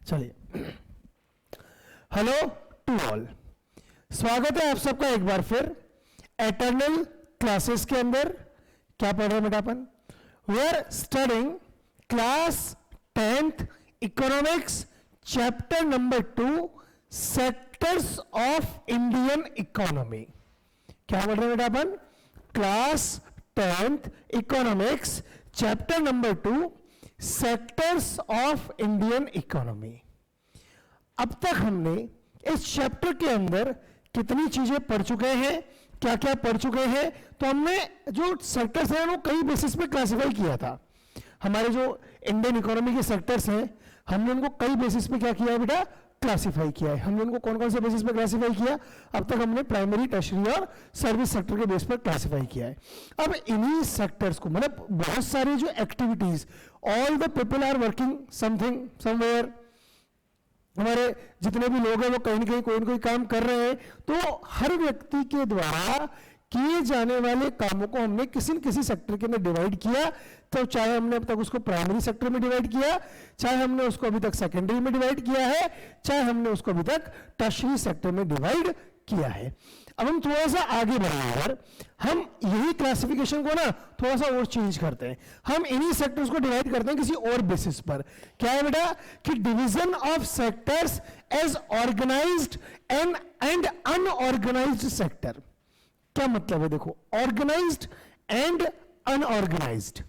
चलिए, hello to all, स्वागत है आप सबका एक बार फिर एटर्नल क्लासेस के अंदर। क्या पढ़ रहे हैं बेटा अपन? We are studying class 10th economics chapter number 2 sectors of Indian economy. क्या पढ़ रहे हैं बेटा अपन? Class 10th economics chapter number 2 sectors of Indian economy. अब तक हमने इस चैप्टर के अंदर कितनी चीजें पढ़ चुके हैं, क्या क्या पढ़ चुके हैं? तो हमने जो सेक्टर्स हैं वो कई बेसिस पे क्लासिफाई किया था। हमारे जो इंडियन इकोनॉमी के सेक्टर्स हैं हमने उनको कई बेसिस पे क्या किया है बेटा? क्लासिफाई किया है। हमने उनको कौन कौन से बेसिस पे क्लासिफाई किया? अब तक हमने प्राइमरी, टर्शियरी और सर्विस सेक्टर के बेस पर क्लासिफाई किया है। अब इन्हीं सेक्टर्स को, मतलब बहुत सारी जो activities, all the people are working something somewhere, हमारे जितने भी लोग हैं वो कहीं ना कहीं कोई ना कोई काम कर रहे हैं। तो हर व्यक्ति के द्वारा किए जाने वाले कामों को हमने किसी न किसी सेक्टर के अंदर डिवाइड किया। तो चाहे हमने अब तक उसको प्राइमरी सेक्टर में डिवाइड किया, चाहे हमने उसको अभी तक सेकेंडरी में डिवाइड किया है, चाहे हमने उसको अभी तक टर्शियरी सेक्टर में डिवाइड किया है। अब हम थोड़ा सा आगे बढ़ेंगे, हम यही क्लासिफिकेशन को ना थोड़ा सा और चेंज करते हैं। हम इन्हीं सेक्टर्स को डिवाइड करते हैं किसी और बेसिस पर। क्या है बेटा? कि division of sectors as organised and unorganised sector. क्या मतलब है? देखो, ऑर्गेनाइज्ड एंड अनऑर्गेनाइज्ड।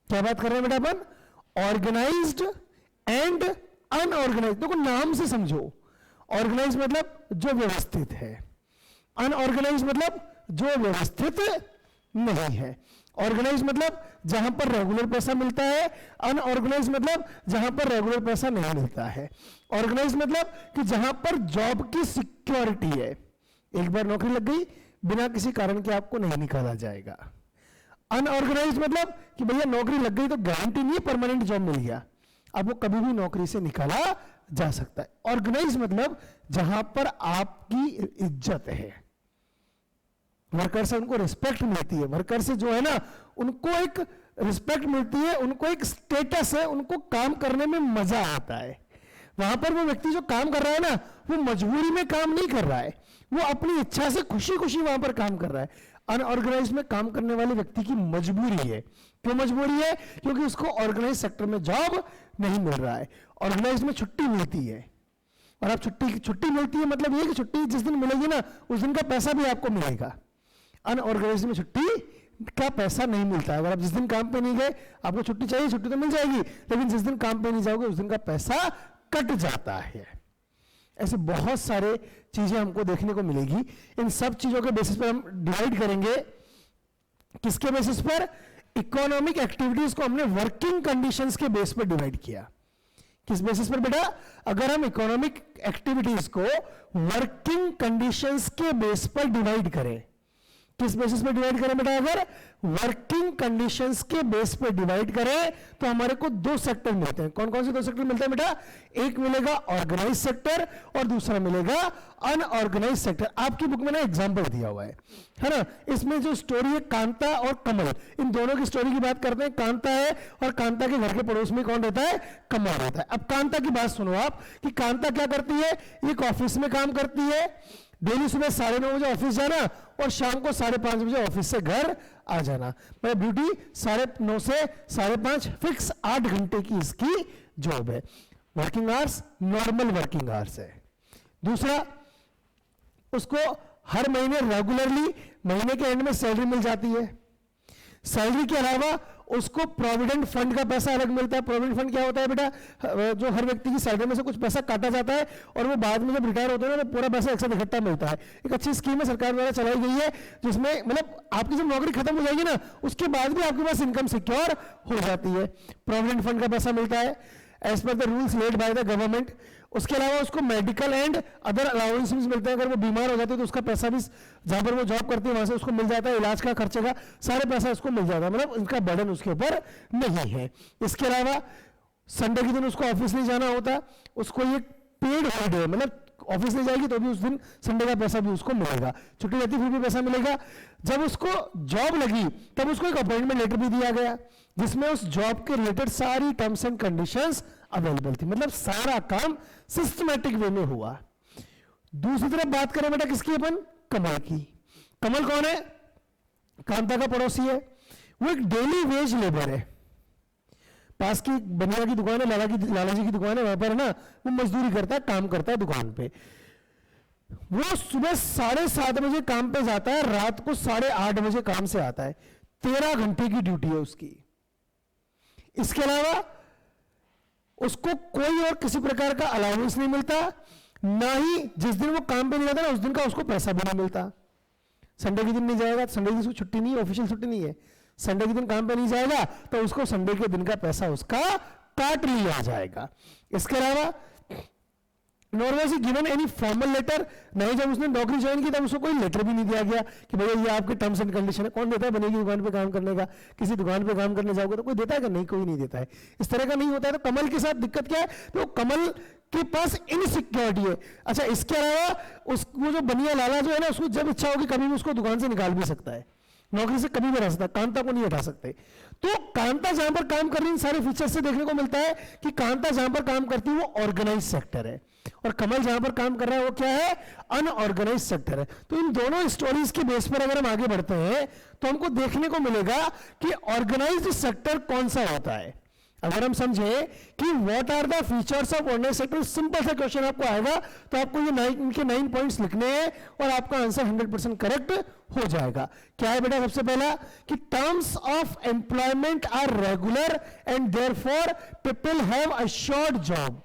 क्या बात कर रहे हैं बेटा अपन? Organised and unorganised. देखो नाम से समझो, ऑर्गेनाइज मतलब जो व्यवस्थित है, अनऑर्गेनाइज मतलब जो व्यवस्थित नहीं है। ऑर्गेनाइज मतलब जहां पर रेगुलर पैसा मिलता है, अनऑर्गेनाइज मतलब जहां पर रेगुलर पैसा नहीं मिलता है। ऑर्गेनाइज मतलब कि जहां पर जॉब की सिक्योरिटी है, एक बार नौकरी लग गई बिना किसी कारण के आपको नहीं निकाला जाएगा। अनऑर्गेनाइज मतलब कि भैया नौकरी लग गई तो गारंटी नहीं है परमानेंट जॉब मिल गया, आपको कभी भी नौकरी से निकाला जा सकता है। ऑर्गेनाइज मतलब जहां पर आपकी इज्जत है, वर्कर से उनको रिस्पेक्ट मिलती है, वर्कर से जो है ना उनको एक रिस्पेक्ट मिलती है, उनको एक स्टेटस है, उनको काम करने में मजा आता है। वहां पर वो व्यक्ति जो काम कर रहा है ना, वो मजबूरी में काम नहीं कर रहा है, वो अपनी इच्छा से खुशी खुशी वहां पर काम कर रहा है। अनऑर्गेनाइज में काम करने वाले व्यक्ति की मजबूरी है। क्यों मजबूरी है? क्योंकि उसको ऑर्गेनाइज सेक्टर में जॉब नहीं मिल रहा है। ऑर्गेनाइज में छुट्टी मिलती है, और अब छुट्टी मिलती है मतलब ये कि छुट्टी जिस दिन मिलेगी ना उस दिन का पैसा भी आपको मिलेगा। अनऑर्गेनाइज में छुट्टी का पैसा नहीं मिलता है। अगर आप जिस दिन काम पे नहीं गए, आपको छुट्टी चाहिए, छुट्टी तो मिल जाएगी, लेकिन जिस दिन काम पे नहीं जाओगे उस दिन का पैसा कट जाता है। ऐसे बहुत सारे चीजें हमको देखने को मिलेगी। इन सब चीजों के बेसिस पर हम डिवाइड करेंगे। किसके बेसिस पर? इकोनॉमिक एक्टिविटीज को हमने वर्किंग कंडीशंस के बेस पर डिवाइड किया। किस बेसिस पर बेटा? अगर हम इकोनॉमिक एक्टिविटीज को वर्किंग कंडीशंस के बेस पर डिवाइड करें, किस बेसिस पे डिवाइड करें बेटा? अगर वर्किंग कंडीशंस के बेस पे डिवाइड करें तो हमारे को दो सेक्टर मिलते हैं। कौन कौन से दो सेक्टर मिलते हैं बेटा? एक मिलेगा ऑर्गेनाइज सेक्टर और दूसरा मिलेगा अनऑर्गेनाइज सेक्टर। आपकी बुक में ना एग्जांपल दिया हुआ है ना। इसमें जो स्टोरी है कांता और कमल, इन दोनों की स्टोरी की बात करते हैं। कांता है और कांता के घर के पड़ोस में कौन रहता है? कमल रहता है। अब कांता की बात सुनो आप कि कांता क्या करती है? एक ऑफिस में काम करती है, डेली सुबह 9:30 बजे ऑफिस जाना और शाम को 5:30 बजे ऑफिस से घर आ जाना। मतलब ड्यूटी 9:30 से 5:30 फिक्स 8 घंटे की इसकी जॉब है। Working hours normal working hours है। दूसरा, उसको हर महीने रेगुलरली महीने के एंड में सैलरी मिल जाती है। सैलरी के अलावा उसको प्रोविडेंट फंड का पैसा अलग मिलता है। प्रोविडेंट फंड क्या होता है बेटा? जो हर व्यक्ति की सैलरी में से कुछ पैसा काटा जाता है और वो बाद में जब रिटायर होते हैं ना तो पूरा पैसा एक साथ इकट्ठा मिलता है। एक अच्छी स्कीम है, सरकार द्वारा चलाई गई है, जिसमें मतलब आपकी जब नौकरी खत्म हो जाएगी ना उसके बाद भी आपके पास इनकम सिक्योर हो जाती है। प्रोविडेंट फंड का पैसा मिलता है as per the rules laid by the government. उसके अलावा उसको मेडिकल एंड अदर अलाउंसेस मिलते हैं। अगर वो बीमार हो जाते हैं तो उसका पैसा भी जहां पर वो जॉब करती है वहां से उसको मिल जाता है, इलाज का खर्चे का सारे पैसा उसको मिल जाता है। मतलब उनका बर्डन उसके ऊपर नहीं है। इसके अलावा संडे के दिन उसको ऑफिस नहीं जाना होता, उसको ये पेड हॉलीडे, मतलब ऑफिस नहीं जाएगी तो भी उस दिन संडे का पैसा भी उसको मिलेगा, छुट्टी रहती फिर भी पैसा मिलेगा। जब उसको जॉब लगी तब उसको एक अपॉइंटमेंट लेटर भी दिया गया जिसमें उस जॉब के रिलेटेड सारी टर्म्स एंड कंडीशंस अवेलेबल थी, मतलब सारा काम सिस्टमैटिक वे में हुआ। दूसरी तरफ बात करें बेटा किसकी, अपन कमल की। कमल कौन है? कांता का पड़ोसी है। वो एक डेली वेज लेबर है, पास की बनिया की दुकान है, लाला जी की दुकान है, वहां पर है ना, वो मजदूरी करता है, काम करता है दुकान पे। वो सुबह 7:30 बजे काम पे जाता है, रात को 8:30 बजे काम से आता है। 13 घंटे की ड्यूटी है उसकी। इसके अलावा उसको कोई और किसी प्रकार का अलाउंस नहीं मिलता, ना ही जिस दिन वो काम पे नहीं जाता ना उस दिन का उसको पैसा भी नहीं मिलता। संडे के दिन नहीं जाएगा, संडे की उसको छुट्टी नहीं है, ऑफिशियल छुट्टी नहीं है, संडे के दिन काम पे नहीं जाएगा तो उसको संडे के दिन का पैसा उसका काट लिया जाएगा। इसके अलावा nor was he given any formal letter, नहीं जब उसने नौकरी ज्वाइन की तब उसको कोई लेटर भी नहीं दिया गया कि भैया ये आपके टर्म्स एंड कंडीशन है। कौन देता है बनेगी दुकान पे काम करने का? किसी दुकान पे काम करने जाओगे तो कोई देता है कि नहीं? कोई नहीं देता है। इस तरह का नहीं होता है। तो कमल के साथ दिक्कत क्या है? तो कमल के पास इनसिक्योरिटी है। अच्छा, इसके अलावा उसको जो बनिया लाला जो है ना, उसको जब इच्छा होगी कभी भी उसको दुकान से निकाल भी सकता है, नौकरी से कभी भी हटा सकता है, कांता को नहीं हटा सकते। तो कांता जहां पर काम कर रही है, सारे फीचर्स से देखने को मिलता है कि कांता जहां पर काम करती है वो ऑर्गेनाइज सेक्टर है और कमल जहां पर काम कर रहा है वो क्या है? अनऑर्गेनाइज सेक्टर है। तो इन दोनों स्टोरीज के बेस पर अगर हम आगे बढ़ते हैं तो हमको देखने को मिलेगा कि ऑर्गेनाइज्ड सेक्टर कौन सा होता है। अगर हम समझे कि what are the features of organised sector, simple सा क्वेश्चन आपको आएगा तो आपको ये इनके 9 पॉइंट्स लिखने हैं और आपका आंसर 100% करेक्ट हो जाएगा। क्या है बेटा? सबसे पहला कि terms of employment are regular and therefore people have assured job.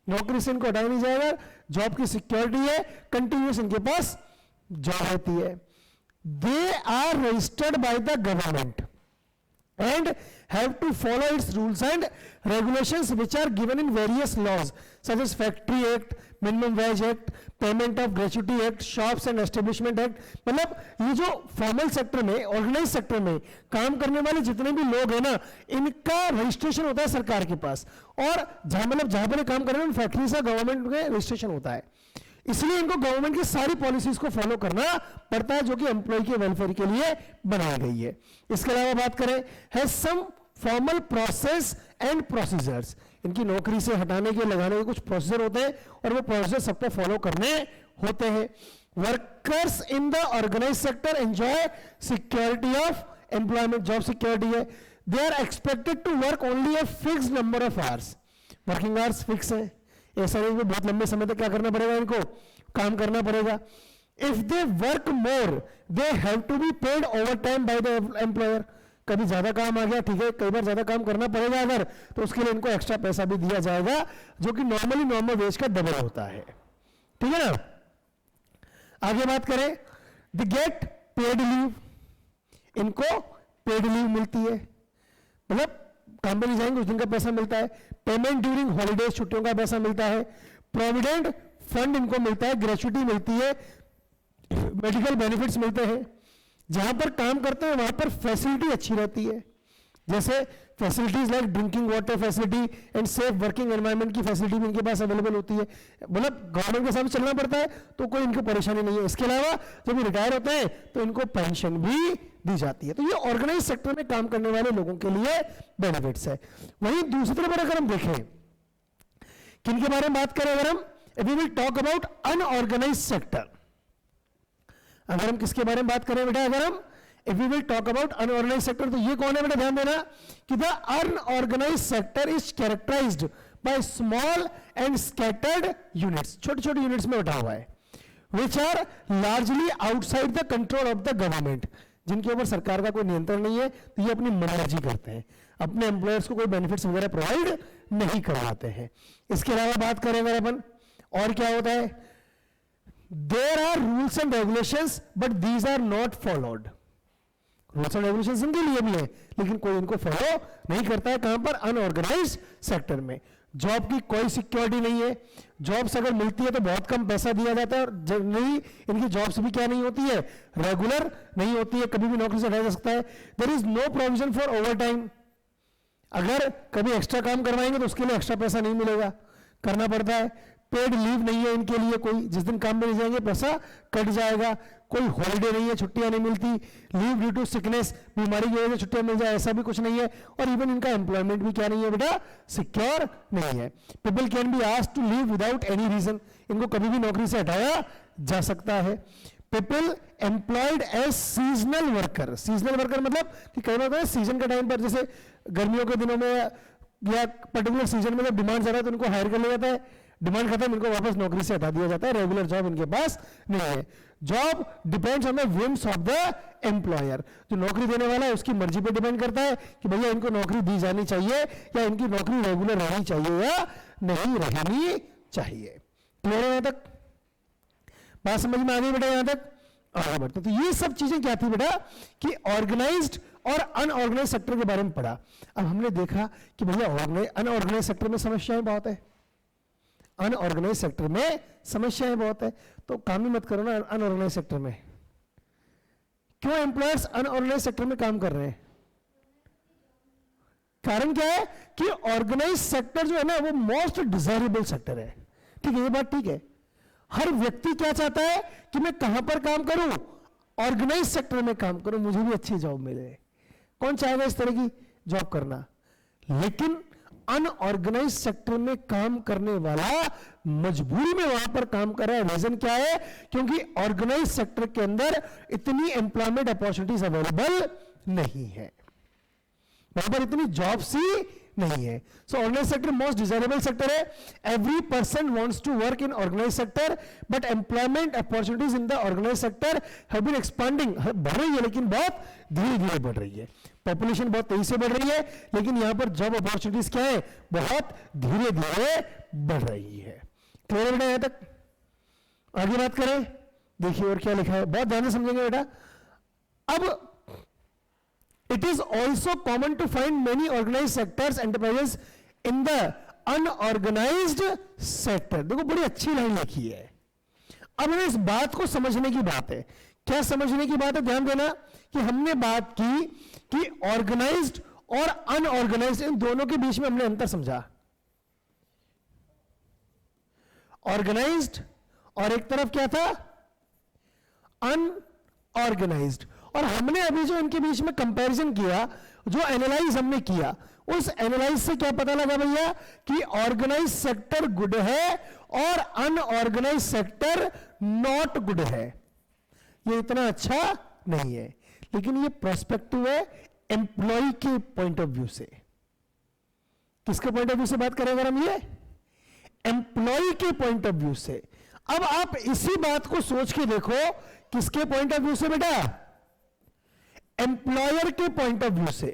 नौकरी से इनको हटाया नहीं जाएगा, जॉब की सिक्योरिटी है, कंटिन्यूस इनके पास जॉब रहती है। They are registered by the government and have to follow its rules and regulations which are given in various laws such as Factory Act, Minimum Wage Act, Payment of Gratuity Act, Shops and Establishment Act। मतलब ये जो formal sector में, organise sector में काम करने वाले जितने भी लोग हैं ना, इनका रजिस्ट्रेशन होता है सरकार के पास, और जहां पर काम कर रहे हैं उन फैक्ट्री से गवर्नमेंट में रजिस्ट्रेशन होता है। इसलिए इनको गवर्नमेंट की सारी पॉलिसीज को फॉलो करना पड़ता है जो कि एम्प्लॉय के वेलफेयर के लिए बनाई गई है। इसके अलावा बात करें, has some formal process and procedures. इनकी नौकरी से हटाने के लगाने के कुछ प्रोसीजर होते हैं और वो प्रोसीजर सबको फॉलो करने होते हैं। Workers in the organise sector enjoy security of employment, job security है। They are expected to work only a fixed number of hours, working hours fix है, ऐसा नहीं कि बहुत लंबे समय तक क्या करना पड़ेगा, इनको काम करना पड़ेगा। If they work more they have to be paid overtime by the employer. कभी ज्यादा काम आ गया, ठीक है, कई बार ज्यादा काम करना पड़ेगा अगर, तो उसके लिए इनको एक्स्ट्रा पैसा भी दिया जाएगा जो कि नॉर्मली नॉर्मल वेज का डबल होता है, ठीक है ना। आगे बात करें, द गेट पेड लीव, इनको पेड लीव मिलती है, मतलब काम पे नहीं जाएंगे उस दिन का पैसा मिलता है। पेमेंट ड्यूरिंग हॉलीडेज, छुट्टियों का पैसा मिलता है। प्रोविडेंट फंड इनको मिलता है, ग्रेच्युटी मिलती है, मेडिकल बेनिफिट्स मिलते हैं। जहां पर काम करते हैं वहां पर फैसिलिटी अच्छी रहती है, जैसे facilities like drinking water facility and safe working environment की फैसिलिटी भी इनके पास अवेलेबल होती है। मतलब गवर्नमेंट के साथ चलना पड़ता है तो कोई इनको परेशानी नहीं है। इसके अलावा जब ये रिटायर होते हैं तो इनको पेंशन भी दी जाती है। तो ये ऑर्गेनाइज सेक्टर में काम करने वाले लोगों के लिए बेनिफिट्स है। वहीं दूसरी तरफ अगर हम देखें, किन के बारे में बात करें, अगर हम we will talk about unorganise sector. अगर हम किसके बारे में बात करें बेटा, अगर हम if we will talk about unorganise sector, तो ये कौन है बेटा, ध्यान देना कि the unorganised sector is characterised by small and scattered units, छोटे छोटे यूनिट्स में बटा हुआ है, which are largely outside the control of the government, जिनके ऊपर सरकार का कोई नियंत्रण नहीं है, तो ये अपनी मनमर्जी करते हैं, अपने एम्प्लॉयर्स को कोई बेनिफिट्स वगैरह प्रोवाइड नहीं करवाते हैं। इसके अलावा बात करें अगर अपन, और क्या होता है, there are rules and regulations but these are not followed. Rules and regulations इनके लिए भी है लेकिन कोई इनको फॉलो नहीं करता है। कहां पर? अनऑर्गेनाइज्ड सेक्टर में। जॉब की कोई सिक्योरिटी नहीं है, जॉब्स अगर मिलती है तो बहुत कम पैसा दिया जाता है, और जनरली इनकी जॉब्स भी क्या नहीं होती है, रेगुलर नहीं होती है, कभी भी नौकरी से हटाया जा सकता है। There is no provision for overtime, अगर कभी एक्स्ट्रा काम करवाएंगे तो उसके लिए एक्स्ट्रा पैसा नहीं मिलेगा, करना पड़ता है। पेड लीव नहीं है इनके लिए, कोई जिस दिन काम में नहीं जाएंगे पैसा कट जाएगा, कोई हॉलिडे नहीं है, छुट्टियां नहीं मिलती, लीव ड्यू टू सिकनेस, बीमारी की वजह से छुट्टियां मिल जाए ऐसा भी कुछ नहीं है, और इवन इनका एम्प्लॉयमेंट भी क्या नहीं है बेटा, सिक्योर नहीं है। People can be asked to leave without any reason, इनको कभी भी नौकरी से हटाया जा सकता है। People employed as seasonal worker, seasonal worker मतलब कि कई बार सीजन के टाइम पर, जैसे गर्मियों के दिनों में या पर्टिकुलर सीजन में जब डिमांड ज्यादा है तो इनको हायर कर लिया जाता है, डिमांड खत्म इनको वापस नौकरी से हटा दिया जाता है, रेगुलर जॉब इनके पास नहीं है। Job depends on the whims of the employer, जो नौकरी देने वाला है उसकी मर्जी पे डिपेंड करता है कि भैया इनको नौकरी दी जानी चाहिए या इनकी नौकरी रेगुलर रहनी चाहिए या नहीं रहनी चाहिए। क्लियर है यहां तक? बात समझ में आ गई बेटा? यहां तक आगे बढ़ते। तो ये सब चीजें क्या थी बेटा कि ऑर्गेनाइज्ड और अनऑर्गेनाइज सेक्टर के बारे में पढ़ा। अब हमने देखा कि भैया अनऑर्गेनाइज सेक्टर में समस्याएं बहुत है, अनऑर्गेनाइज सेक्टर में समस्याएं बहुत है, तो काम ही मत करो ना अनऑर्गेनाइज सेक्टर में। क्यों एम्प्लॉयर्स अनऑर्गेनाइज सेक्टर में काम कर रहे हैं? कारण क्या है कि ऑर्गेनाइज सेक्टर जो है ना वो मोस्ट डिजायरेबल सेक्टर है। ठीक है, ये बात ठीक है। हर व्यक्ति क्या चाहता है कि मैं कहां पर काम करूं, ऑर्गेनाइज सेक्टर में काम करूं, मुझे भी अच्छी जॉब मिले। कौन चाहेगा इस तरह की जॉब करना? लेकिन अनऑर्गेनाइज सेक्टर में काम करने वाला मजबूरी में वहां पर काम कर रहा है। रीजन क्या है? क्योंकि ऑर्गेनाइज सेक्टर के अंदर इतनी एम्प्लॉयमेंट अपॉर्चुनिटीज अवेलेबल नहीं है, वहां पर इतनी जॉब्स ही नहीं है। So organise sector most desirable sector है। Every person wants to work in organise sector, but employment opportunities in the organise sector have been expanding, बढ़ रही है लेकिन बहुत धीरे धीरे बढ़ रही है। पॉपुलेशन बहुत तेजी से बढ़ रही है, लेकिन यहां पर जॉब अपॉर्चुनिटीज क्या है? बहुत धीरे धीरे बढ़ रही है। क्लियर बेटा? यहां तक आगे बात करें, देखिए और क्या लिखा है, बहुत ध्यान से समझेंगे बेटा। अब it is also common to find many organized sectors enterprises in the unorganized sector। देखो बड़ी अच्छी लाइन लिखी है। अब इस बात को समझने की बात है। क्या समझने की बात है? ध्यान देना कि हमने बात की कि ऑर्गेनाइज्ड और अनऑर्गेनाइज्ड, इन दोनों के बीच में हमने अंतर समझा। ऑर्गेनाइज्ड और एक तरफ क्या था? अनऑर्गेनाइज्ड। और हमने अभी जो इनके बीच में कंपैरिजन किया, जो एनालाइज हमने किया, उस एनालाइज से क्या पता लगा भैया कि ऑर्गेनाइज सेक्टर गुड है और अनऑर्गेनाइज सेक्टर नॉट गुड है। ये इतना अच्छा नहीं है, लेकिन ये पर्सपेक्टिव है एम्प्लॉय के पॉइंट ऑफ व्यू से। किसके पॉइंट ऑफ व्यू से बात करें अगर हम? ये एम्प्लॉय के पॉइंट ऑफ व्यू से। अब आप इसी बात को सोच के देखो, किसके पॉइंट ऑफ व्यू से बेटा? एम्प्लॉयर के पॉइंट ऑफ व्यू से।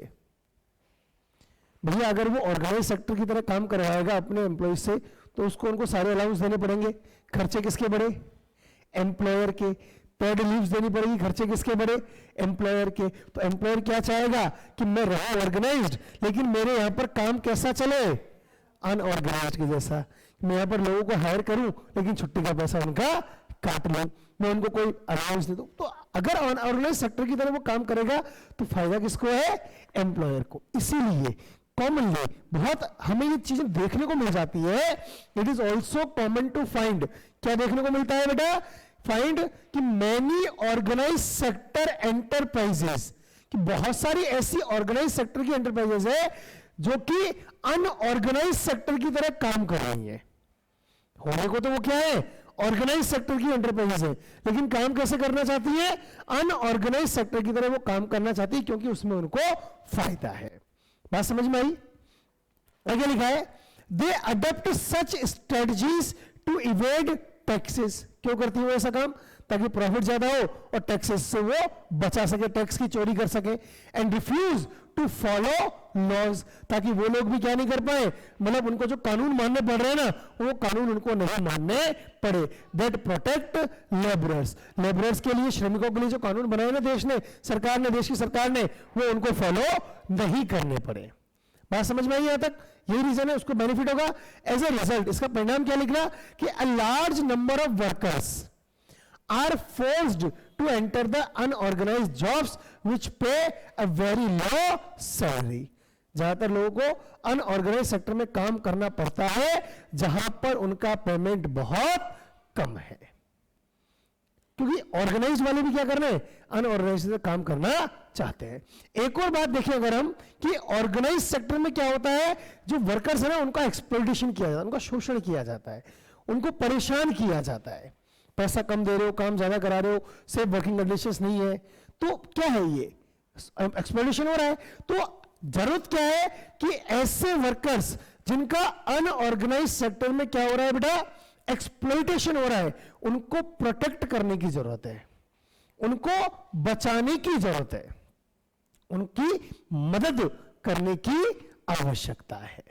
भैया अगर वो ऑर्गेनाइज सेक्टर की तरह काम करवाएगा अपने एम्प्लॉय से, तो उसको उनको सारे अलाउंस देने पड़ेंगे। खर्चे किसके बढ़े? एम्प्लॉयर के। पेड लीव्स देनी पड़ेगी, खर्चे किसके बढ़े? एम्प्लॉयर के। तो एम्प्लॉयर क्या चाहेगा कि मैं रहूं ऑर्गेनाइज्ड, लेकिन मेरे यहां पर काम कैसा चले? अनऑर्गेनाइज्ड के जैसा। मैं यहां पर लोगों को हायर करूं, लेकिन छुट्टी का पैसा उनका काट लूं, मैं उनको कोई अलाउंस दे दूं। तो अगर अनऑर्गेनाइज सेक्टर की तरह वो काम करेगा तो फायदा किसको है? एम्प्लॉयर को। इसीलिए कॉमनली बहुत हमें ये चीजें देखने को मिल जाती है। It is also common to find, क्या देखने को मिलता है बेटा? फाइंड कि मैनी ऑर्गेनाइज सेक्टर एंटरप्राइजेस, कि बहुत सारी ऐसी ऑर्गेनाइज सेक्टर की एंटरप्राइजेस है जो कि अनऑर्गेनाइज सेक्टर की तरह काम कर रही है। होने को तो वो क्या है? ऑर्गेनाइज सेक्टर की एंटरप्राइजेस है, लेकिन काम कैसे करना चाहती है? अनऑर्गेनाइज सेक्टर की तरह वो काम करना चाहती है, क्योंकि उसमें उनको फायदा है। बात समझ में आई? आगे लिखा है, they adopt such strategies to evade taxes. क्यों करती है वो ऐसा काम? ताकि प्रॉफिट ज्यादा हो और टैक्सेस से वो बचा सके, टैक्स की चोरी कर सके। And refuse to follow laws, ताकि वो लोग भी क्या नहीं कर पाए, मतलब उनको जो कानून मानने पड़ रहे हैं ना, वो कानून उनको नहीं मानने पड़े। दैट प्रोटेक्ट लेबरर्स, लेबरर्स के लिए, श्रमिकों के लिए जो कानून बनाए ना देश ने, सरकार ने, देश की सरकार ने, वो उनको फॉलो नहीं करने पड़े। बात समझ में आई यहां तक? यही रीजन है, उसको बेनिफिट होगा। एज ए रिजल्ट इसका परिणाम क्या लिखना कि a large number of workers are forced to enter the unorganized jobs which pay a very low salary। ज्यादातर लोगों को अनऑर्गेनाइज सेक्टर में काम करना पड़ता है जहां पर उनका पेमेंट बहुत कम है, क्योंकि ऑर्गेनाइज वाले भी क्या कर रहे हैं, अनऑर्गेनाइज से काम करना चाहते हैं। एक और बात देखिए अगर हम, कि ऑर्गेनाइज सेक्टर में क्या होता है, जो वर्कर्स है ना उनका एक्सप्लॉइटेशन किया जाता है, उनका शोषण किया जाता है, उनको परेशान किया जाता है, पैसा कम दे रहे हो, काम ज्यादा करा रहे हो, सेफ वर्किंग कंडीशंस नहीं है, तो क्या है ये एक्सप्लॉइटेशन हो रहा है। तो जरूरत क्या है कि ऐसे वर्कर्स जिनका अनऑर्गेनाइज सेक्टर में क्या हो रहा है बेटा, एक्सप्लॉइटेशन हो रहा है, उनको प्रोटेक्ट करने की जरूरत है, उनको बचाने की जरूरत है, उनकी मदद करने की आवश्यकता है।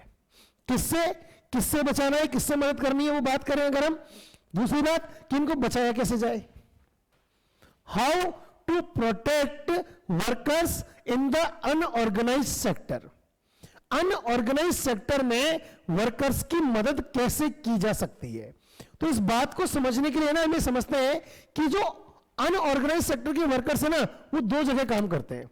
किससे बचाना है, किससे मदद करनी है, वो बात करें अगर हम। दूसरी बात कि इनको बचाया कैसे जाए, how to protect workers in the unorganised sector. Unorganised sector में वर्कर्स की मदद कैसे की जा सकती है, तो इस बात को समझने के लिए ना हमें समझते हैं कि जो अनऑर्गेनाइज सेक्टर के वर्कर्स है ना, वो दो जगह काम करते हैं,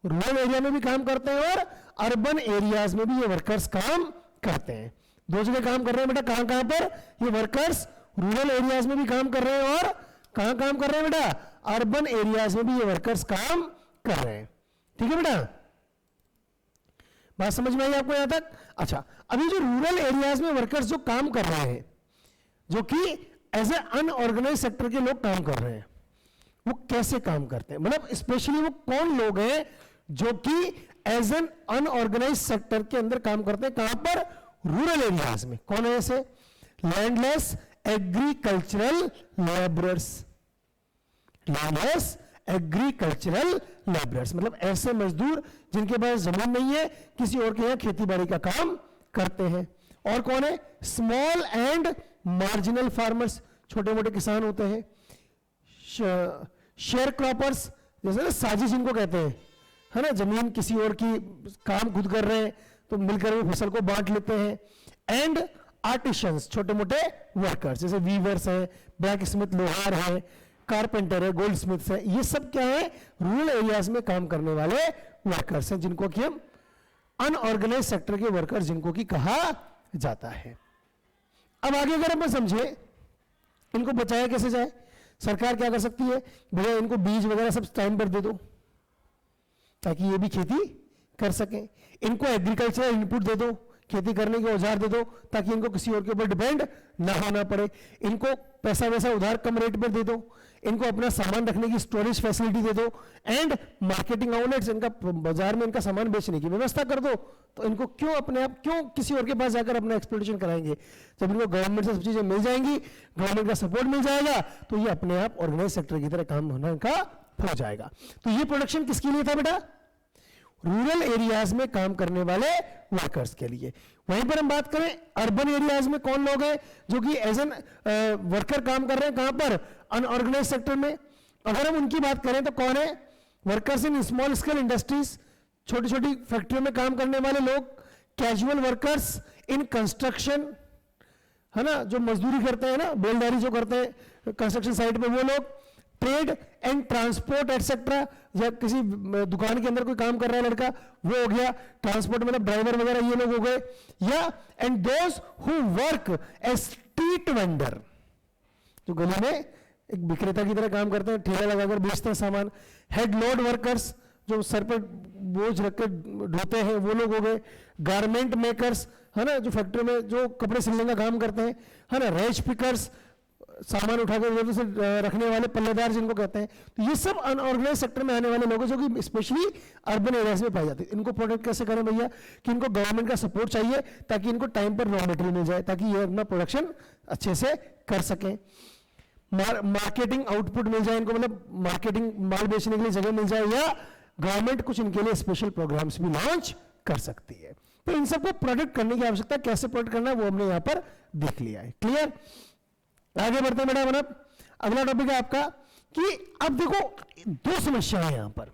रूरल एरिया में भी काम करते हैं और अर्बन एरियाज में भी ये वर्कर्स काम करते हैं। दो जगह काम कर रहे हैं बेटा, कहां कहां पर, ये वर्कर्स रूरल एरियाज में भी काम कर रहे हैं और कहां काम कर रहे हैं बेटा, अर्बन एरियाज में भी ये वर्कर्स काम कर रहे हैं। ठीक है बेटा, बात समझ में आई आपको यहां तक। अच्छा, अभी जो रूरल एरियाज में वर्कर्स जो काम कर रहे हैं, जो कि एज ए अनऑर्गेनाइज सेक्टर के लोग काम कर रहे हैं, वो कैसे काम करते हैं, मतलब स्पेशली वो कौन लोग हैं जो कि एज एन अनऑर्गेनाइज सेक्टर के अंदर काम करते हैं, कहां पर, रूरल एरियाज में। कौन है ऐसे, landless agricultural labourers, landless agricultural labourers, मतलब ऐसे मजदूर जिनके पास जमीन नहीं है, किसी और के यहां खेती बाड़ी का काम करते हैं। और कौन है, स्मॉल एंड मार्जिनल फार्मर्स, छोटे मोटे किसान होते हैं। शेयर क्रॉपर्स, जैसे ना साजिश जिनको कहते हैं, है ना, जमीन किसी और की, काम खुद कर रहे हैं तो मिलकर वो फसल को बांट लेते हैं। एंड आर्टिशंस, छोटे मोटे वर्कर्स, जैसे वीवर्स हैं, ब्लैक स्मिथ लोहार है, कारपेंटर है, गोल्ड स्मिथ है, ये सब क्या है, रूरल एरियाज में काम करने वाले वर्कर्स हैं, जिनको कि हम अनऑर्गेनाइज सेक्टर के वर्कर्स जिनको कि कहा जाता है। अब आगे अगर हम समझे इनको बचाया कैसे जाए, सरकार क्या कर सकती है, भैया इनको बीज वगैरह सब टाइम पर दे दो ताकि ये भी खेती कर सकें, इनको एग्रीकल्चरल इनपुट दे दो, खेती करने के औजार दे दो ताकि इनको किसी और के ऊपर डिपेंड ना होना पड़े, इनको पैसा वैसा उधार कम रेट पर दे दो, इनको अपना सामान रखने की स्टोरेज फैसिलिटी दे दो, एंड मार्केटिंग आउटलेट्स, इनका बाजार में इनका सामान बेचने की व्यवस्था कर दो। तो इनको क्यों अपने आप, क्यों किसी और के पास जाकर अपना एक्सप्लोइटेशन कराएंगे, जब इनको गवर्नमेंट से सब चीजें मिल जाएंगी, गवर्नमेंट का सपोर्ट मिल जाएगा, तो ये अपने आप ऑर्गेनाइज सेक्टर की तरह काम होना इनका हो जाएगा। तो ये प्रोडक्शन किसके लिए था बेटा, रूरल एरियाज में काम करने वाले वर्कर्स के लिए। वहीं पर हम बात करें अर्बन एरियाज में कौन लोग हैं जो कि एज एन वर्कर काम कर रहे हैं, कहां पर, अनऑर्गेनाइज सेक्टर में। अगर हम उनकी बात करें तो कौन है, workers in small scale industries, छोटी छोटी फैक्ट्रियों में काम करने वाले लोग, कैजुअल वर्कर्स इन कंस्ट्रक्शन, है ना, जो मजदूरी करते हैं ना, बेलदारी जो करते हैं कंस्ट्रक्शन साइट पे वो लोग, ट्रेड एंड ट्रांसपोर्ट एटसेट्रा, या किसी दुकान के अंदर कोई काम कर रहा है लड़का, वो हो गया, ट्रांसपोर्ट मतलब ड्राइवर वगैरह ये लोग हो गए, या and those who work as street vendor, जो गली में एक विक्रेता की तरह काम करते हैं, ठेला लगाकर बेचते हैं सामान, हेड लोड वर्कर्स, जो सर पर बोझ रखकर ढोते हैं वो लोग हो गए, गारमेंट मेकर्स, है ना, जो फैक्ट्री में जो कपड़े सिलने का काम करते हैं, है ना, रेज पिकर्स, सामान उठाकर उधर से रखने वाले पल्लेदार जिनको कहते हैं। तो ये सब अनऑर्गेनाइज सेक्टर में आने वाले लोग हैं जो कि स्पेशली अर्बन एरियाज में पाए जाते हैं। इनको प्रोटेक्ट कैसे करें भैया, कि इनको गवर्नमेंट का सपोर्ट चाहिए ताकि इनको टाइम पर रॉ मटेरियल मिल जाए, ताकि ये अपना प्रोडक्शन अच्छे से कर सकें, मार्केटिंग आउटपुट मिल जाए इनको, मतलब मार्केटिंग माल बेचने के लिए जगह मिल जाए, या गवर्नमेंट कुछ इनके लिए स्पेशल प्रोग्राम्स भी लॉन्च कर सकती है। तो इन सबको प्रोटेक्ट करने की आवश्यकता, कैसे प्रोटेक्ट करना है वो हमने यहाँ पर देख लिया है। क्लियर, आगे बढ़ते हैं बेटा। मतलब अगला टॉपिक है आपका कि अब देखो दो समस्याएं यहां पर,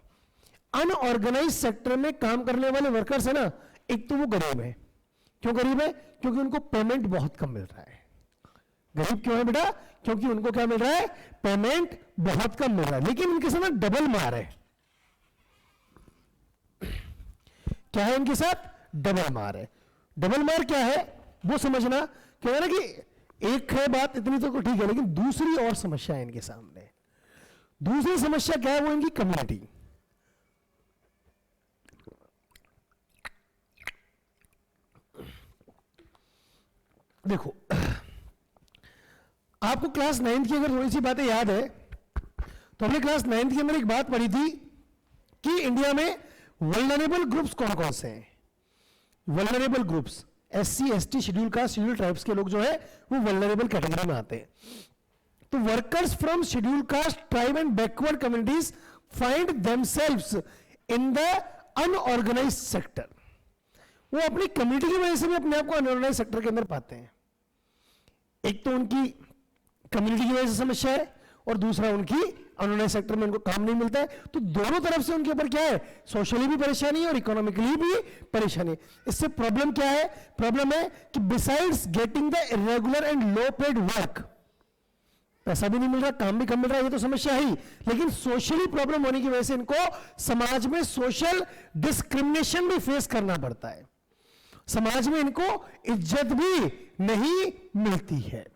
अनऑर्गेनाइज सेक्टर में काम करने वाले वर्कर्स है ना, एक तो वो गरीब है। क्यों गरीब है, क्योंकि उनको पेमेंट बहुत कम मिल रहा है। गरीब क्यों है बेटा, क्योंकि उनको क्या मिल रहा है, पेमेंट बहुत कम मिल रहा है, लेकिन उनके साथ डबल मार है। क्या है इनके साथ? डबल मार है। डबल मार क्या है वो समझना, क्या है ना कि एक है बात इतनी तो ठीक है, लेकिन दूसरी और समस्या है इनके सामने। दूसरी समस्या क्या है? वो इनकी कम्युनिटी। देखो, आपको क्लास 9th की अगर थोड़ी सी बातें याद है तो हमने क्लास 9th के अंदर एक बात पढ़ी थी कि इंडिया में वल्नरेबल ग्रुप्स कौन कौन से हैं। Vulnerable groups SC ST schedule caste schedule tribes के लोग जो है वो वल्नरेबल कैटेगरी में आते हैं। तो workers from schedule caste tribe and backward communities find themselves in the unorganised sector. वो अपनी कम्युनिटी की वजह से भी अपने आप को अनऑर्गेनाइज्ड सेक्टर के अंदर पाते हैं। एक तो उनकी कम्युनिटी की वजह से समस्या है और दूसरा उनकी अनऑर्गेनाइज्ड सेक्टर में उनको काम नहीं मिलता है। तो दोनों तरफ से उनके ऊपर क्या है? सोशली भी परेशानी है और इकोनॉमिकली भी परेशानी है। इससे प्रॉब्लम क्या है? प्रॉब्लम है कि besides getting the irregular and low paid work, पैसा भी नहीं मिल रहा, काम भी कम मिल रहा है, ये तो समस्या है ही, लेकिन सोशली प्रॉब्लम होने की वजह से इनको समाज में सोशल डिस्क्रिमिनेशन भी फेस करना पड़ता है। समाज में इनको इज्जत भी नहीं मिलती है।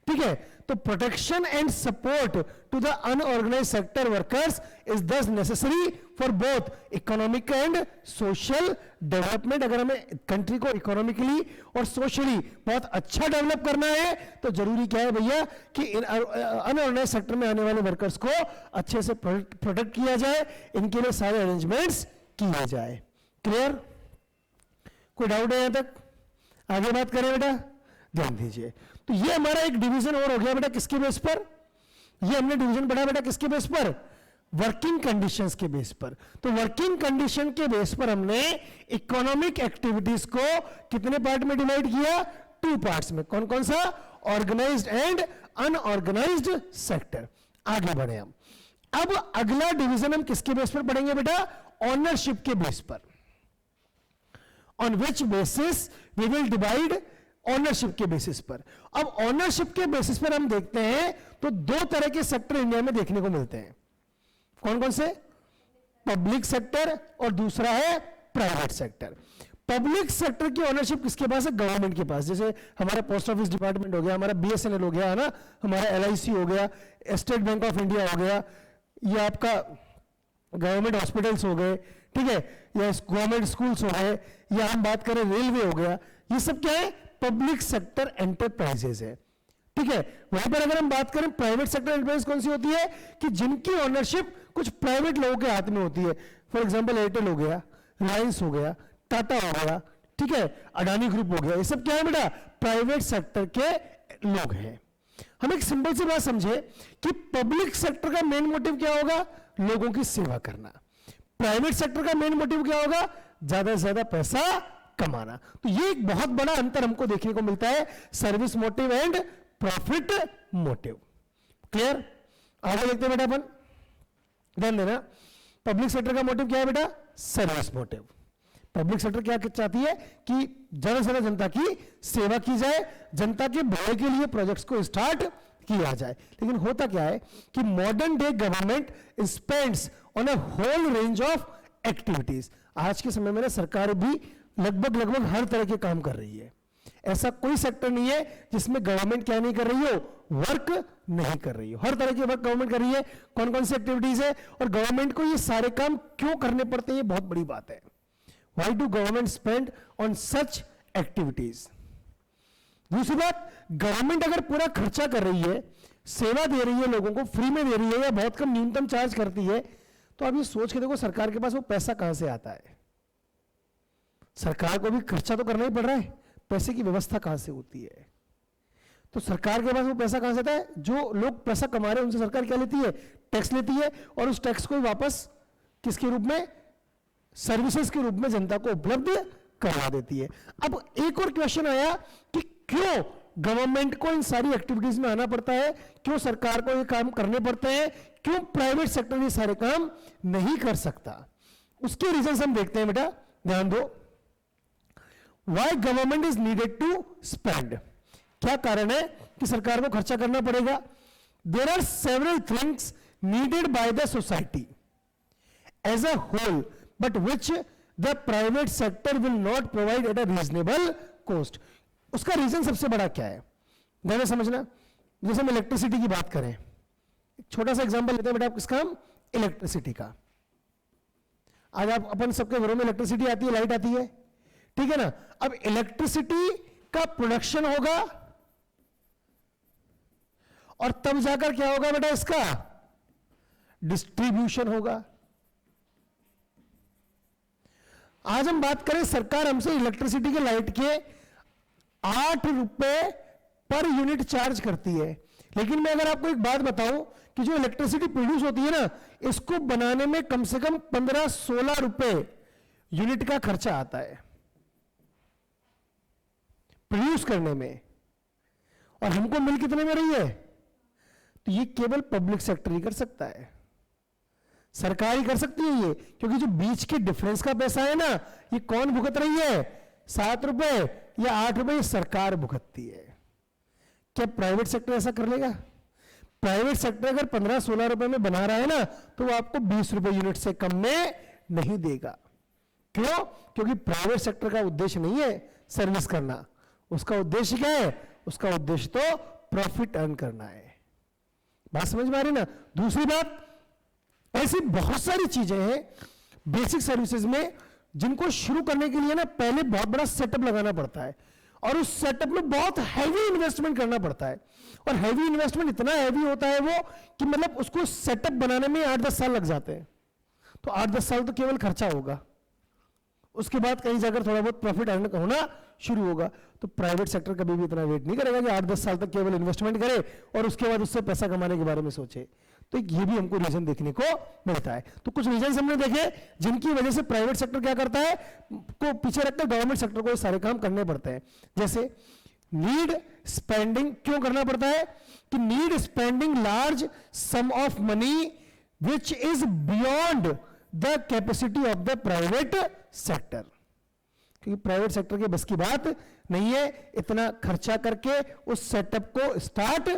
ठीक है, तो protection and support to the unorganised sector workers is thus necessary for both economic and social development. अगर हमें कंट्री को इकोनॉमिकली और सोशली बहुत अच्छा डेवलप करना है तो जरूरी क्या है भैया कि अनऑर्गेनाइज्ड सेक्टर में आने वाले वर्कर्स को अच्छे से प्रोटेक्ट किया जाए, इनके लिए सारे अरेंजमेंट्स किए जाए। क्लियर? कोई डाउट है यहां तक? आगे बात करें बेटा, ध्यान दीजिए। तो ये हमारा एक डिवीजन और हो गया बेटा, किसके बेस पर? ये हमने डिवीजन पढ़ा बेटा किसके बेस पर? वर्किंग कंडीशंस के बेस पर। तो वर्किंग कंडीशन के बेस पर हमने इकोनॉमिक एक्टिविटीज को कितने पार्ट में डिवाइड किया? 2 पार्ट्स में। कौन कौन सा? Organised and unorganised sector. आगे बढ़े हम। अब अगला डिवीजन हम किसके बेस पर पढ़ेंगे बेटा? ऑनरशिप के बेस पर। On which basis we will divide? Ownership के बेसिस पर। अब ऑनरशिप के बेसिस पर हम देखते हैं तो 2 तरह के सेक्टर इंडिया में देखने को मिलते हैं। कौन कौन से? पब्लिक सेक्टर और दूसरा है प्राइवेट सेक्टर। पब्लिक सेक्टर की ऑनरशिप किसके पास है? गवर्नमेंट के पास। जैसे हमारा पोस्ट ऑफिस डिपार्टमेंट हो गया, हमारा BSNL हो गया है ना, हमारा LIC हो गया, स्टेट बैंक ऑफ इंडिया हो गया, या आपका गवर्नमेंट हॉस्पिटल्स हो गए, ठीक है, या गवर्नमेंट स्कूल्स हो गए, या हम बात करें रेलवे हो गया। ये सब क्या है? पब्लिक सेक्टर एंटरप्राइजेज है। ठीक है, वहीं पर अगर हम बात करें प्राइवेट सेक्टर एंटरप्राइज कौन सी होती है? कि जिनकी ओनरशिप कुछ प्राइवेट लोगों के हाथ में होती है। फॉर एग्जांपल एयरटेल हो गया, रिलायंस हो गया, टाटा हो गया, ठीक है, अडानी ग्रुप हो गया। ये सब क्या है बेटा? प्राइवेट सेक्टर के लोग हैं। हम एक सिंपल सी बात समझे कि पब्लिक सेक्टर का मेन मोटिव क्या होगा? लोगों की सेवा करना। प्राइवेट सेक्टर का मेन मोटिव क्या होगा? ज्यादा से ज्यादा पैसा कमाना। तो ये एक बहुत बड़ा अंतर हमको देखने को मिलता है, service motive and profit motive. Clear? आगे देखते हैं बेटा अपन, ध्यान देना। पब्लिक सेक्टर का मोटिव क्या है बेटा? Service motive. पब्लिक सेक्टर क्या चाहती है? कि ज्यादा से ज्यादा जनता की सेवा की जाए, जनता के भले के लिए प्रोजेक्ट्स को स्टार्ट किया जाए। लेकिन होता क्या है कि modern day government spends on a whole range of activities. आज के समय में ना सरकार भी लगभग हर तरह के काम कर रही है। ऐसा कोई सेक्टर नहीं है जिसमें गवर्नमेंट क्या नहीं कर रही हो? वर्क नहीं कर रही हो। हर तरह के वर्क गवर्नमेंट कर रही है। कौन कौन सी एक्टिविटीज है और गवर्नमेंट को ये सारे काम क्यों करने पड़ते हैं? ये बहुत बड़ी बात है। Why do government spend on such activities? दूसरी बात, गवर्नमेंट अगर पूरा खर्चा कर रही है, सेवा दे रही है, लोगों को फ्री में दे रही है या बहुत कम न्यूनतम चार्ज करती है, तो आप ये सोच के देखो सरकार के पास वो पैसा कहां से आता है? सरकार को भी खर्चा तो करना ही पड़ रहा है, पैसे की व्यवस्था कहां से होती है? तो सरकार के पास वो पैसा कहां से आता है? जो लोग पैसा कमा रहे हैं उनसे सरकार क्या लेती है? टैक्स लेती है, और उस टैक्स को वापस किसके रूप में? सर्विसेज के रूप में जनता को उपलब्ध करवा देती है। अब एक और क्वेश्चन आया कि क्यों गवर्नमेंट को इन सारी एक्टिविटीज में आना पड़ता है? क्यों सरकार को ये काम करने पड़ते हैं? क्यों प्राइवेट सेक्टर ये सारे काम नहीं कर सकता? उसके रीजन हम देखते हैं बेटा, ध्यान दो। Why government is needed to spend? क्या कारण है कि सरकार को खर्चा करना पड़ेगा? There are several things needed by the society as a whole, but which the private sector will not provide at a reasonable cost. उसका रीजन सबसे बड़ा क्या है, ध्यान से समझना। जैसे हम इलेक्ट्रिसिटी की बात करें, छोटा सा एग्जांपल लेते हैं बेटा, किसका, हम इलेक्ट्रिसिटी का। आज आप अपन सबके घरों में इलेक्ट्रिसिटी आती है, लाइट आती है, ठीक है ना। अब इलेक्ट्रिसिटी का प्रोडक्शन होगा और तब जाकर क्या होगा बेटा, इसका डिस्ट्रीब्यूशन होगा। आज हम बात करें, सरकार हमसे इलेक्ट्रिसिटी के, लाइट के 8 रुपए पर यूनिट चार्ज करती है, लेकिन मैं अगर आपको एक बात बताऊं कि जो इलेक्ट्रिसिटी प्रोड्यूस होती है ना, इसको बनाने में कम से कम 15-16 रुपए यूनिट का खर्चा आता है प्रोड्यूस करने में, और हमको मिल कितने में रही है। तो ये केवल पब्लिक सेक्टर ही कर सकता है, सरकार ही कर सकती है ये, क्योंकि जो बीच के डिफरेंस का पैसा है ना, ये कौन भुगत रही है, 7 रुपए या 8 रुपए, ये सरकार भुगतती है। क्या प्राइवेट सेक्टर ऐसा कर लेगा? प्राइवेट सेक्टर अगर 15-16 रुपए में बना रहा है ना, तो वो आपको 20 रुपए यूनिट से कम में नहीं देगा। क्यों? क्योंकि प्राइवेट सेक्टर का उद्देश्य नहीं है सर्विस करना, उसका उद्देश्य क्या है, उसका उद्देश्य तो प्रॉफिट अर्न करना है। बात समझ में आ रही ना। दूसरी बात, ऐसी बहुत सारी चीजें हैं बेसिक सर्विसेज में जिनको शुरू करने के लिए ना पहले बहुत बड़ा सेटअप लगाना पड़ता है, और उस सेटअप में बहुत हैवी इन्वेस्टमेंट करना पड़ता है, और हैवी इन्वेस्टमेंट इतना हैवी होता है वो कि मतलब उसको सेटअप बनाने में 8-10 साल लग जाते हैं। तो 8-10 साल तो केवल खर्चा होगा, उसके बाद कहीं जाकर थोड़ा बहुत प्रॉफिट अर्न होना शुरू होगा। तो प्राइवेट सेक्टर कभी भी इतना वेट नहीं करेगा कि 8-10 साल तक केवल इन्वेस्टमेंट करे और उसके बाद उससे पैसा कमाने के बारे में सोचे। तो ये भी हमको रीजन देखने को मिलता है। तो कुछ रीजन हमने देखे जिनकी वजह से प्राइवेट सेक्टर क्या करता है, को पीछे रखकर गवर्नमेंट सेक्टर को सारे काम करने पड़ते हैं। जैसे नीड स्पेंडिंग क्यों करना पड़ता है, कि need spending large some of money which is beyond the capacity of the private sector, क्योंकि प्राइवेट सेक्टर के बस की बात नहीं है इतना खर्चा करके उस सेटअप को स्टार्ट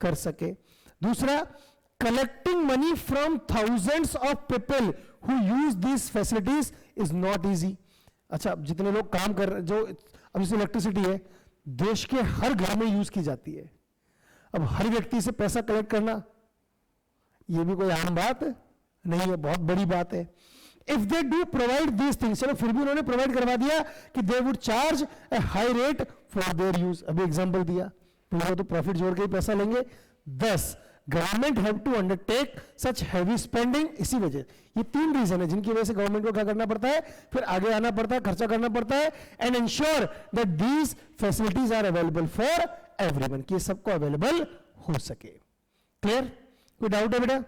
कर सके। दूसरा, collecting money from thousands of people who use these facilities is not easy। अच्छा, जितने लोग काम कर रहे, जो अब जैसे इलेक्ट्रिसिटी है देश के हर घर में यूज की जाती है, अब हर व्यक्ति से पैसा कलेक्ट करना ये भी कोई आम बात नहीं है, बहुत बड़ी बात है। If they do provide these things, चलो फिर भी उन्होंने प्रोवाइड करवा दिया कि they would charge a high rate for their use, अभी एग्जांपल दिया, तो प्रॉफिट जोड़ के ही पैसा लेंगे। 10 government have to undertake such heavy spending. इसी वजह, ये 3 रीजन है जिनकी वजह से गवर्नमेंट को क्या करना पड़ता है, फिर आगे आना पड़ता है, खर्चा करना पड़ता है, and ensure that these facilities are available for everyone, कि सबको अवेलेबल हो सके। क्लियर? कोई डाउट है बेटा?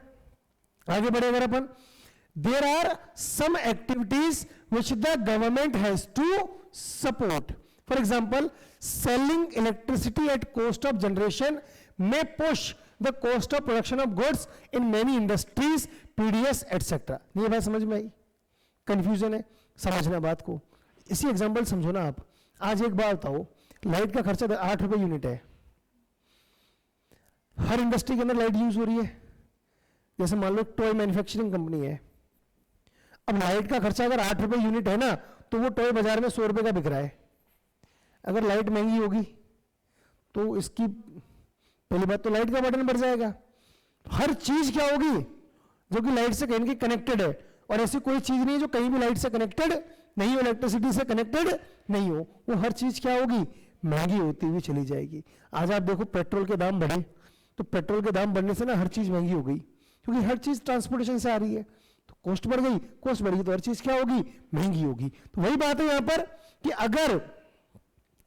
आगे बढ़े अगर अपन, there are some activities which the government has to support. For example, selling electricity at cost of generation may push the cost of production of goods in many industries, PDS etc। ये बात समझ में आई? Confusion है, समझना बात को। इसी example समझो ना आप। आज एक बात बताओ, लाइट का खर्चा 8 रुपए यूनिट है, हर इंडस्ट्री के अंदर लाइट यूज हो रही है। जैसे मान लो टॉय मैन्युफैक्चरिंग कंपनी है, अब लाइट का खर्चा अगर 8 रुपए यूनिट है ना, तो वो टॉय बाजार में 100 रुपए का बिक रहा है। अगर लाइट महंगी होगी तो इसकी पहली बात तो लाइट का बटन बढ़ जाएगा। हर चीज क्या होगी जो कि लाइट से कहीं कनेक्टेड है, और ऐसी कोई चीज नहीं जो कहीं भी लाइट से कनेक्टेड नहीं हो, इलेक्ट्रिसिटी से कनेक्टेड नहीं हो, वो हर चीज क्या होगी, महंगी होती हुई चली जाएगी। आज आप देखो पेट्रोल के दाम बढ़े, तो पेट्रोल के दाम बढ़ने से ना हर चीज महंगी हो गई, क्योंकि हर चीज ट्रांसपोर्टेशन से आ रही है, तो कॉस्ट बढ़ गई, कॉस्ट बढ़ गई तो हर चीज क्या होगी, महंगी होगी। तो वही बात है यहां पर कि अगर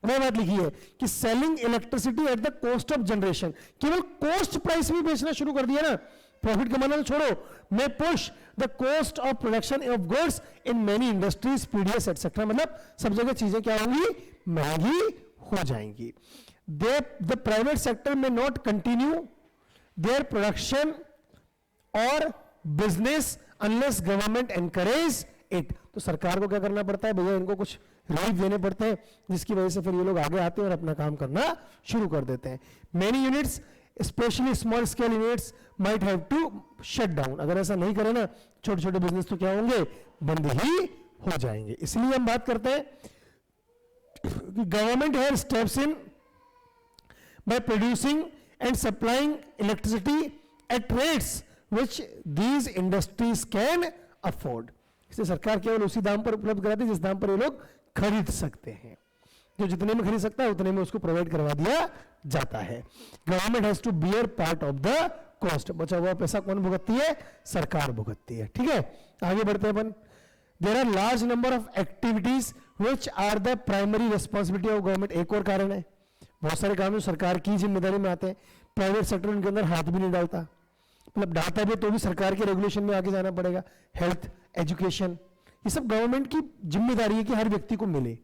वह बात लिखी है कि selling electricity at the cost of generation, केवल कॉस्ट प्राइस में बेचना शुरू कर दिया ना, प्रॉफिट कमाना तो छोड़ो, may push the cost of production of goods in many industries, PDS etcetera, मतलब सब जगह चीजें क्या होंगी, महंगी हो जाएंगी। The private sector may not continue their production or business unless government encourage it. तो सरकार को क्या करना पड़ता है भैया, इनको कुछ रिलीफ देने पड़ते हैं, जिसकी वजह से फिर ये लोग आगे आते हैं और अपना काम करना शुरू कर देते हैं। Many units specially small scale units might have to shut down. अगर ऐसा नहीं करे ना, छोटे छोटे बिजनेस तो क्या होंगे, बंद ही हो जाएंगे। इसलिए हम बात करते हैं कि government has steps in by producing and supplying electricity at rates which these industries can afford. इसलिए सरकार केवल उसी दाम पर उपलब्ध कराती है जिस दाम पर ये लोग खरीद सकते हैं। जो जितने में खरीद सकता है उतने में उसको प्रोवाइड करवा दिया जाता है। Government has to bear part of the cost. बचा हुआ पैसा कौन भुगतती है? सरकार भुगतती है। ठीक है, आगे बढ़ते हैं अपन। There are large number of activities which are the primary responsibility of government. एक और कारण है, बहुत सारे काम सरकार की जिम्मेदारी में आते हैं, प्राइवेट सेक्टर उनके अंदर हाथ भी नहीं डालता, मतलब डालता भी तो भी सरकार के रेगुलेशन में आगे जाना पड़ेगा। हेल्थ, एजुकेशन, ये सब गवर्नमेंट की जिम्मेदारी है कि हर व्यक्ति को मिले।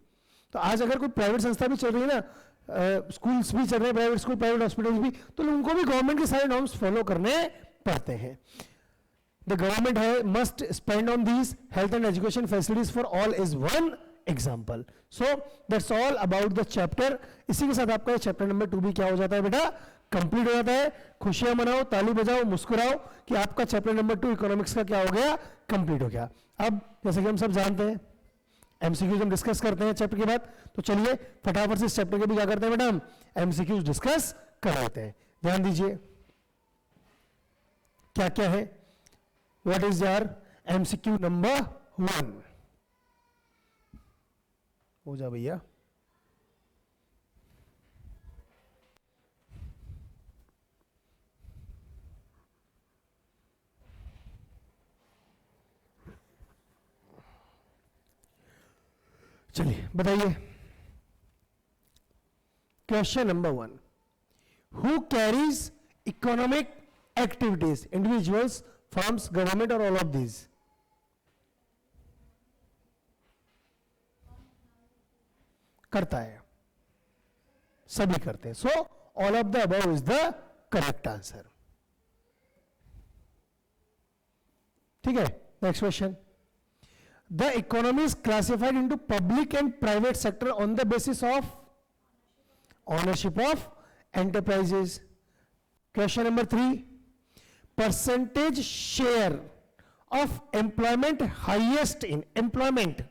तो आज अगर कोई प्राइवेट संस्था भी चल रही है ना, स्कूल्स भी चल रहे हैं, प्राइवेट स्कूल, प्राइवेट हॉस्पिटल्स भी, तो उनको भी गवर्नमेंट के सारे नॉर्म्स फॉलो करने पड़ते हैं। The government must spend on these health and education facilities for all is one example. So that's all about the chapter. इसी के साथ आपका चैप्टर नंबर 2 भी क्या हो जाता है बेटा? कंप्लीट हो जाता है। खुशियां मनाओ, ताली बजाओ, मुस्कुराओ कि आपका चैप्टर नंबर 2 इकोनॉमिक्स का क्या हो गया? कंप्लीट हो गया। अब जैसे कि हम सब जानते हैं एमसीक्यूज हम डिस्कस करते हैं चैप्टर के बाद, तो चलिए फटाफट से इस चैप्टर के भी क्या करते हैं बेटा? हम एमसीक्यूज डिस्कस कर लेते हैं। ध्यान दीजिए क्या क्या है। What is your MCQ number 1? हो जा भैया। चलिए बताइए। Question number 1, who carries economic activities? Individuals, firms, government और ऑल ऑफ दीज? करता है, सभी करते हैं। So all of the above is the correct answer. ठीक है, next question. The economy is classified into public and private sector on the basis of ownership of enterprises. Question number 3, percentage share of employment highest in employment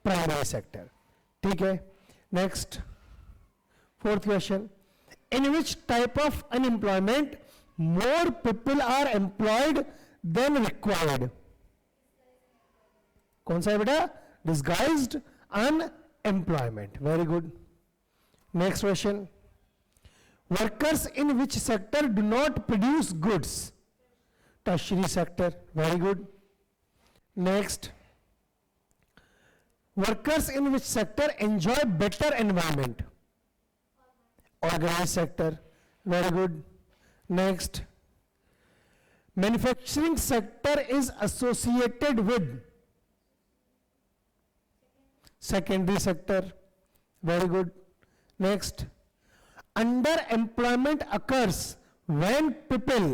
primary sector. ठीक है, next 4th question, in which type of unemployment more people are employed than required? कौन सा है बेटा? Disguised unemployment. Very good. Next question, workers in which sector do not produce goods? Tertiary sector. Very good. Next, workers in which sector enjoy better environment? Organised sector. Very good. Next, manufacturing sector is associated with secondary sector. Very good. Next, underemployment occurs when people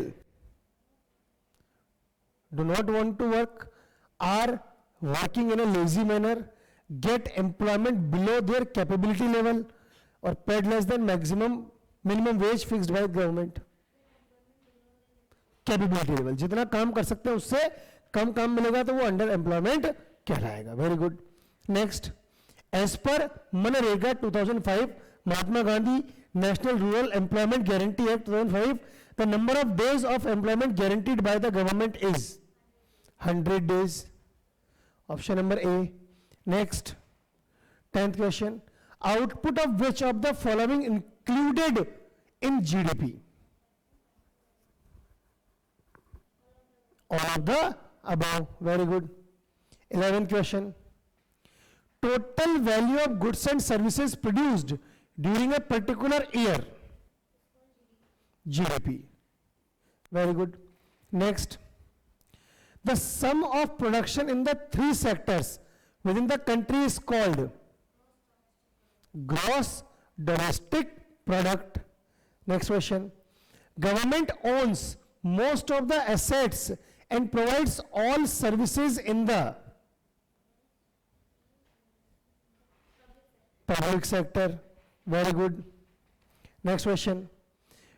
do not want to work, are working in a lazy manner, get employment below their capability level, or paid less than minimum wage fixed by government. Capability level, जितना काम कर सकते हैं उससे कम काम मिलेगा तो वो अंडर एम्प्लॉयमेंट कहलाएगा। Very good. Next, as per MNREGA 2005, Mahatma Gandhi national rural employment guarantee act 2005, the number of days of employment guaranteed by the government is 100 days. Option number A. Next, 10th question, output of which of the following included in GDP? All of the above. Very good. 11th question, total value of goods and services produced during a particular year? GDP. Very good. Next, the sum of production in the 3 sectors within the country is called gross domestic product. Next question, government owns most of the assets and provides all services in the public sector. Very good. Next question,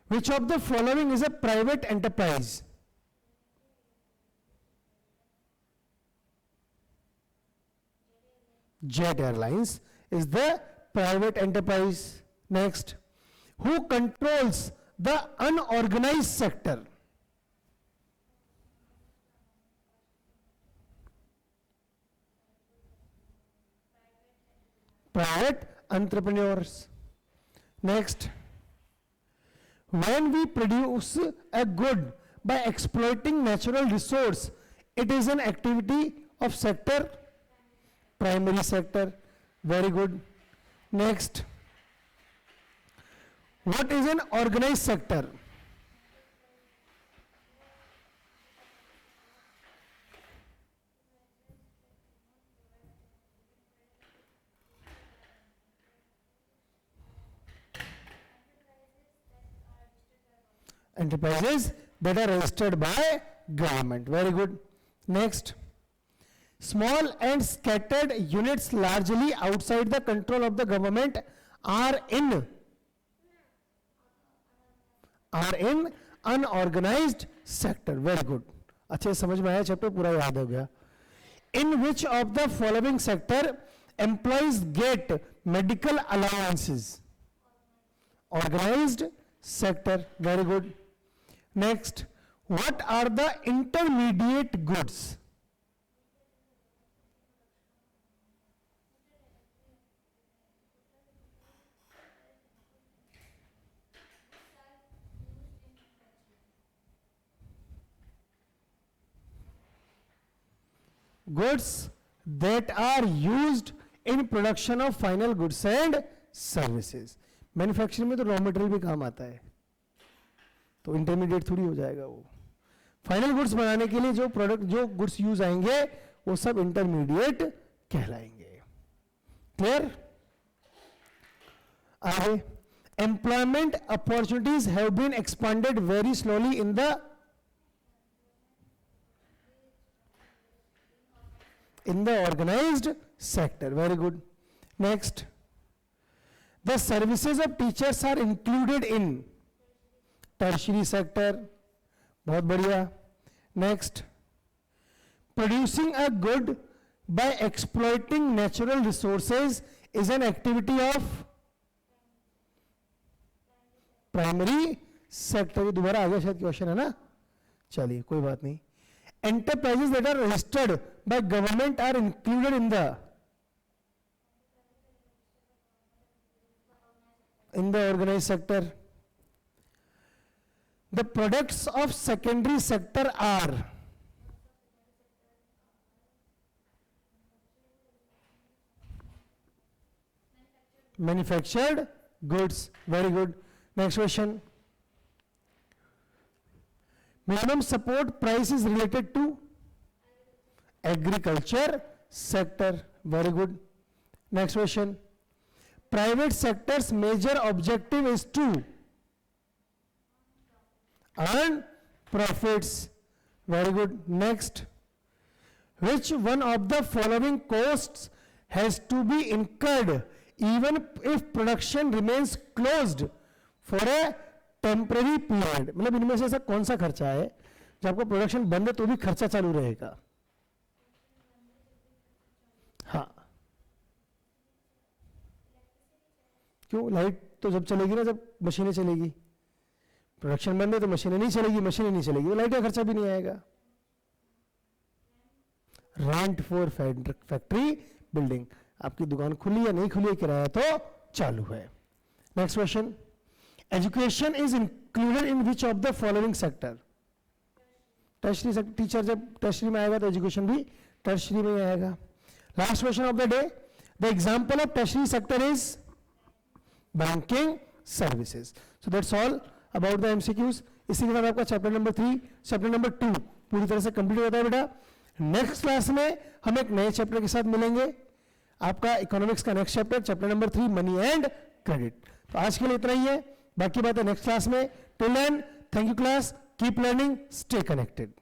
which of the following is a private enterprise? Jet Airlines is the private enterprise. Next, who controls the unorganized sector? Private entrepreneurs. Next, when we produce a good by exploiting natural resource, it is an activity of sector, primary sector. Very good. Next, what is an organized sector? Enterprises that are registered by government. Very good. Next, small and scattered units largely outside the control of the government are in unorganized sector. Very good. अच्छे समझ में आया, chapter पूरा याद हो गया. In which of the following sector employees get medical allowances? Organized sector. Very good. Next, what are the intermediate goods? Goods that are used in production of final goods and services. Manufacturing में तो raw material भी काम आता है, तो intermediate थोड़ी हो जाएगा वो. फाइनल गुड्स बनाने के लिए जो प्रोडक्ट, जो गुड्स यूज आएंगे वो सब इंटरमीडिएट कहलाएंगे. क्लियर? आगे, employment opportunities have been expanded very slowly in the organized sector. Very good. Next, the services of teachers are included in tertiary sector. बहुत बढ़िया. Next, producing a good by exploiting natural resources is an activity of primary sector. ये दोबारा आ गया शायद question है ना, चलिए कोई बात नहीं. Enterprises that are registered by government are included in the organized sector. The products of secondary sector are manufactured goods. Very good. Next question. Minimum support price is related to agriculture sector. Very good. Next question. Private sector's major objective is to earn profits. Very good. Next. Which one of the following costs has to be incurred even if production remains closed for a temporary period? मतलब इनमें से ऐसा कौन सा खर्चा है जब आपका प्रोडक्शन बंद है तो भी खर्चा चालू रहेगा? हाँ, क्यों? लाइट तो जब चलेगी ना, जब मशीनें चलेगी. प्रोडक्शन बंद है तो मशीनें नहीं चलेगी, मशीनें नहीं चलेगी तो लाइट का खर्चा भी नहीं आएगा. रेंट फॉर फैक्ट्री बिल्डिंग, आपकी दुकान खुली या नहीं खुली है, किराया तो चालू है. Next question. Education is included in which of the following sector? Tertiary sector. Teacher जब टर्शरी में आएगा तो एजुकेशन भी टर्शरी में आएगा. Last question of the day. The example of tertiary sector is banking services. So that's all about the MCQs. इसी के बाद आपका चैप्टर नंबर 3, चैप्टर नंबर 2 पूरी तरह से कंप्लीट होता है बेटा. नेक्स्ट क्लास में हम एक नए चैप्टर के साथ मिलेंगे. आपका इकोनॉमिक्स का next chapter, chapter number 3, money and credit. तो आज के लिए इतना ही है, बाकी बात है नेक्स्ट क्लास में. Till then, thank you class, keep learning, stay connected.